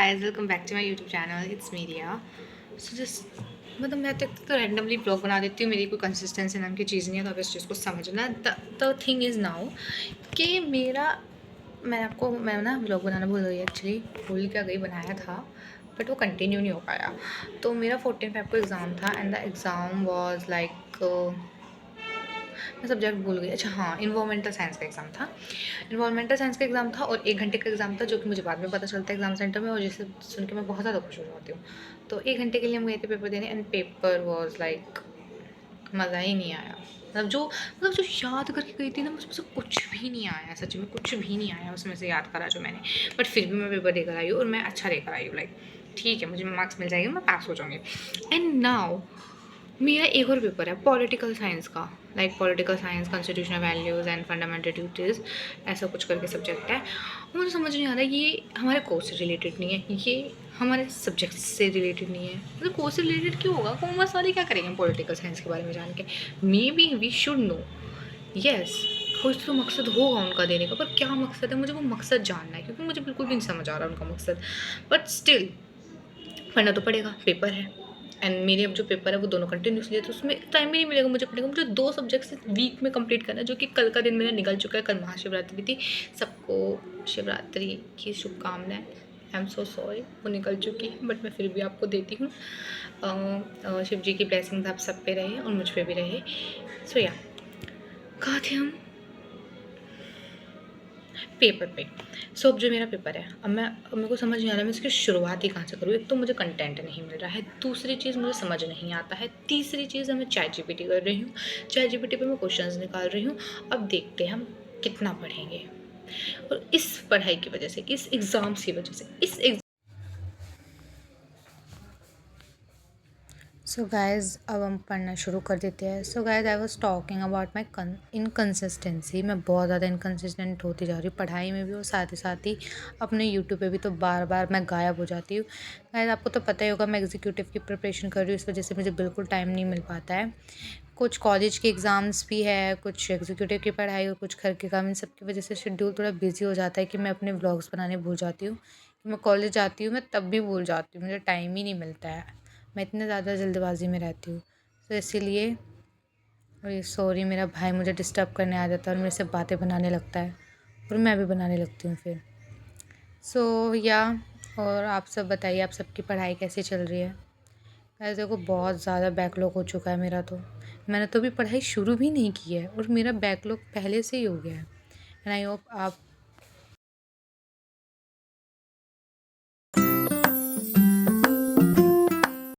guys, welcome back to my YouTube channel. It's Media. So just मतलब मैं तो randomly blog बना देती हूँ, मेरी कोई कंसिस्टेंसी नाम की चीज़ नहीं है, तो आप इस चीज़ को समझना। द थिंग इज़ नाउ कि मैं ना ब्लॉग बनाना भूल गई, एक्चुअली भूल क्या गई, बनाया था बट वो कंटिन्यू नहीं हो पाया। तो मेरा 14 Feb को एग्ज़ाम था and the exam was like मैं सब्जेक्ट भूल गई। अच्छा हाँ, इन्वायरमेंटल साइंस का एग्ज़ाम था। इन्वायरमेंटल साइंस का एग्ज़ाम था और 1 घंटे का एग्ज़ाम था, जो कि मुझे बाद में पता चलता है एग्ज़ाम सेंटर में, और जिसे सुन के मैं बहुत ज़्यादा खुश हो जाती हूँ। तो 1 घंटे के लिए हम गए थे पेपर देने एंड पेपर वाज़ लाइक मज़ा ही नहीं आया। मतलब जो याद करके गई थी ना, मुझमें से कुछ भी नहीं आया, सच में कुछ भी नहीं आया उसमें से याद करा जो मैंने। बट फिर भी मैं पेपर देकर आई हूँ और मैं अच्छा देकर आई हूँ, लाइक ठीक है, मुझे मार्क्स मिल जाएंगे, मैं पास हो जाऊँगी। एंड नाउ मेरा एक और पेपर है पॉलिटिकल साइंस का, like political science, constitutional values and fundamental duties, ऐसा कुछ करके सब्जेक्ट है। मुझे समझ नहीं आ रहा, ये हमारे कोर्स से रिलेटेड नहीं है, ये हमारे सब्जेक्ट से रिलेटेड नहीं है। मतलब कोर्स से रिलेटेड क्यों होगा, कॉमर्स वाले क्या करेंगे पॉलिटिकल साइंस के बारे में जान के। Maybe we should know, yes, कुछ तो मकसद होगा उनका देने का, पर क्या मकसद है मुझे वो मकसद जानना है, क्योंकि मुझे बिल्कुल भी नहीं समझ आ रहा उनका मकसद। बट स्टिल पढ़ना तो पड़ेगा, पेपर है। एंड मेरे अब जो पेपर है वो दोनों कंटिन्यूसली है, तो उसमें टाइम ही नहीं मिलेगा मुझे पढ़ने का। मुझे 2 सब्जेक्ट्स वीक में कंप्लीट करना है, जो कि कल का दिन मेरा निकल चुका है। कल महाशिवरात्रि थी, सबको शिवरात्रि की शुभकामनाएं। आई एम सो सॉरी, वो निकल चुकी है, बट मैं फिर भी आपको देती हूँ। शिव जी की ब्लेसिंग्स आप सब पे रहे और मुझ पे भी रहे। सो या, कहाँ थे हम? पेपर पे। सो अब जो मेरा पेपर है, अब मेरे को समझ नहीं आ रहा मैं इसकी शुरुआत ही कहाँ से करूँ। एक तो मुझे कंटेंट नहीं मिल रहा है, दूसरी चीज़ मुझे समझ नहीं आता है, तीसरी चीज़ मैं चैट जीपीटी कर रही हूँ, चैट जीपीटी पे मैं क्वेश्चंस निकाल रही हूँ। अब देखते हैं हम कितना पढ़ेंगे। और इस पढ़ाई की वजह से, इस एग्ज़ाम्स की वजह से, सो गाइज़ अब हम पढ़ना शुरू कर देते हैं। So guys I was talking about my inconsistency. मैं बहुत ज़्यादा इनकन्सिस्टेंट होती जा रही हूँ पढ़ाई में भी, और साथ ही अपने यूट्यूब पे भी। तो बार बार मैं गायब हो जाती हूँ। गाइज़ आपको तो पता ही होगा, मैं एग्जीक्यूटिव की प्रिपरेशन कर रही हूँ, इस वजह से मुझे बिल्कुल टाइम नहीं मिल पाता है। कुछ कॉलेज के एग्ज़ाम्स भी है, कुछ एग्जीक्यूटिव की पढ़ाई और कुछ घर के काम, इन सब की वजह से शेड्यूल थोड़ा बिजी हो जाता है कि मैं अपने व्लॉग्स बनाने भूल जाती हूँ। कि मैं कॉलेज जाती हूँ, मैं तब भी भूल जाती हूँ, मुझे टाइम ही नहीं मिलता है। मैं इतने ज़्यादा जल्दबाज़ी में रहती हूँ, तो इसीलिए। और ये सॉरी, मेरा भाई मुझे डिस्टर्ब करने आ जाता है और मेरे से बातें बनाने लगता है, और मैं भी बनाने लगती हूँ फिर। सो या, और आप सब बताइए, आप सबकी पढ़ाई कैसी चल रही है? ऐसे को बहुत ज़्यादा बैकलॉग हो चुका है मेरा तो। मैंने तो अभी पढ़ाई शुरू भी नहीं की है और मेरा बैकलॉग पहले से ही हो गया है। एंड आई होप आप